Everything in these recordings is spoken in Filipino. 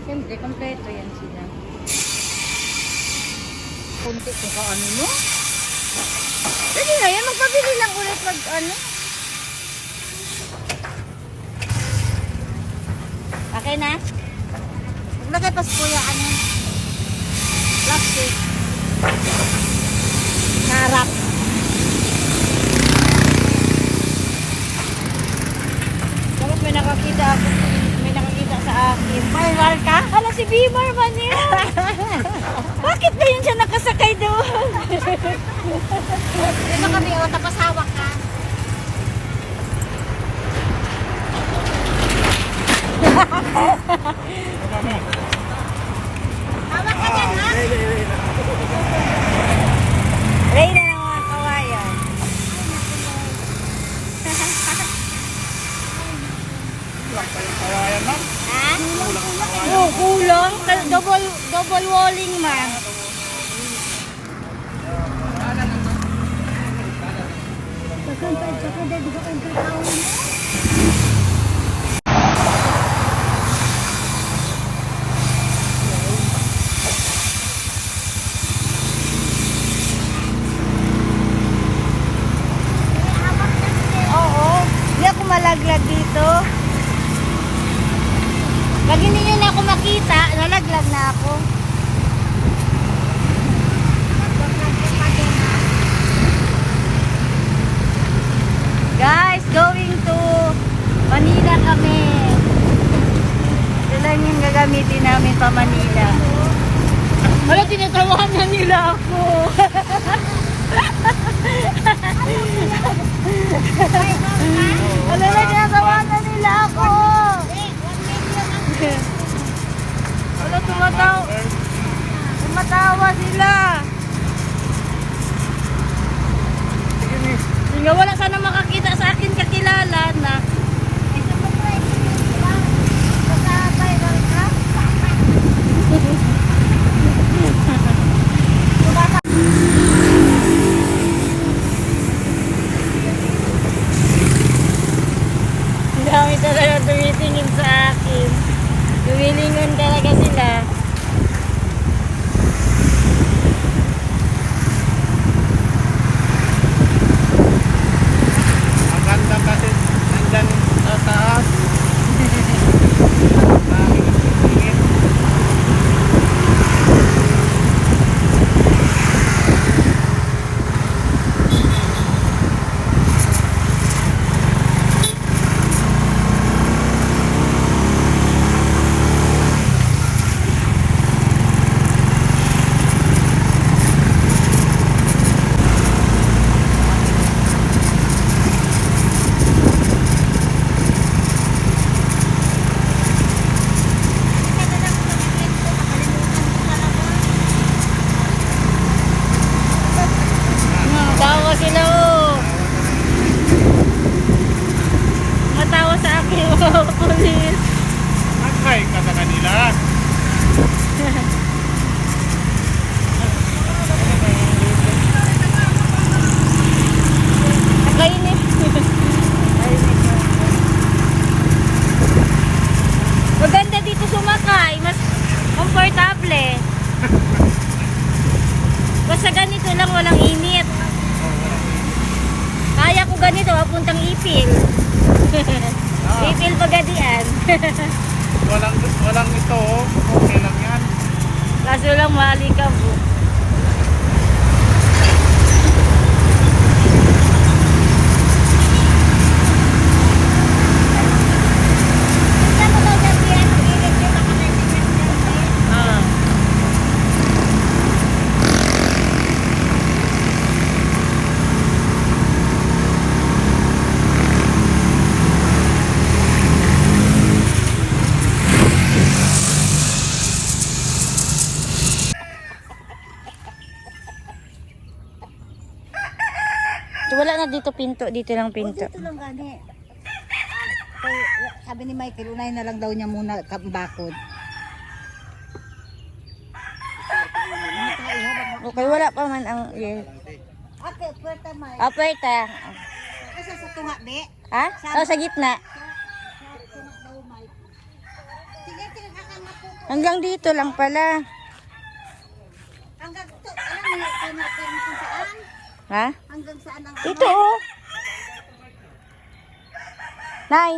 Siyempre, kompleto yan sila. Kunti ko ka ano mo? Sige na yan, magpabili lang ulit mag ano. Okay na? Maglagay pa sa kuya ano. Plastic. Harap. Tapos may nakakita sa akin. Viral ka? Hala si Bimar man yun. Bakit ba yun siya nakasakay doon? Dito kami o, tapos hawak ka. Hawak ka dyan ha? Reyna ng mga kawayan. Kawayan ma'am. Ha? Oh, kulang. Double walling man. Oo. Hindi ako malaglag dito. Pag hindi nyo na ako makita, nalaglag na ako. Guys, going to Manila kami. Ito lang yung gagamitin namin pa Manila. Wala, tinatawahan na nila ako. Wala na, tinatawahan na nila ako. Wala, tumatawa sila. Sige, wala sana makakita sa akin kakilala na. Dami talaga tumitingin sa akin. Tumilingon talaga sila. Ang ganda kasi nandyan sa taas. Tawa sila oh. Matawa sa akin oh, pulis. Nag-try ka sa kanila. Nakainit. Maganda dito sumakay, mas komportable. Basta ganito lang, walang init. Kaya ko ganito, papuntang Ipil. Ipil Pagadian. Walang ito, okay lang yan. Kaso lang mali ka po. Ah. Wala na dito pinto, dito lang pinto. Dito lang gani. Ay, sabi ni Michael, unay na lang daw niya muna bakod. Okay, wala pa man ang yes. Okay, puwerta Mike. Aperta. Asa sa tunga, be? Ha? Oh, sa gitna. Sa tunga daw, Mike. Sige, sige, kakang Hanggang dito lang pala. Hanggang to, alam mo kung saan? Ha? Hanggang saan ang Dito oh. Nay.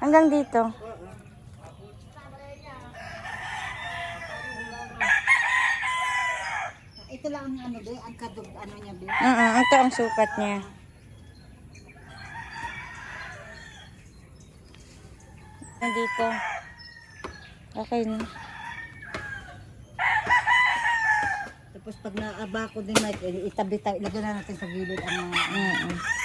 Hanggang dito. Ito lang ang ano be, ang kadug ano niya be. Ito ang sukat niya. Dito. Okay na. Tapos pag naaba ko din Mike, itabi tayo, ilagyan na natin sa gilid ang mga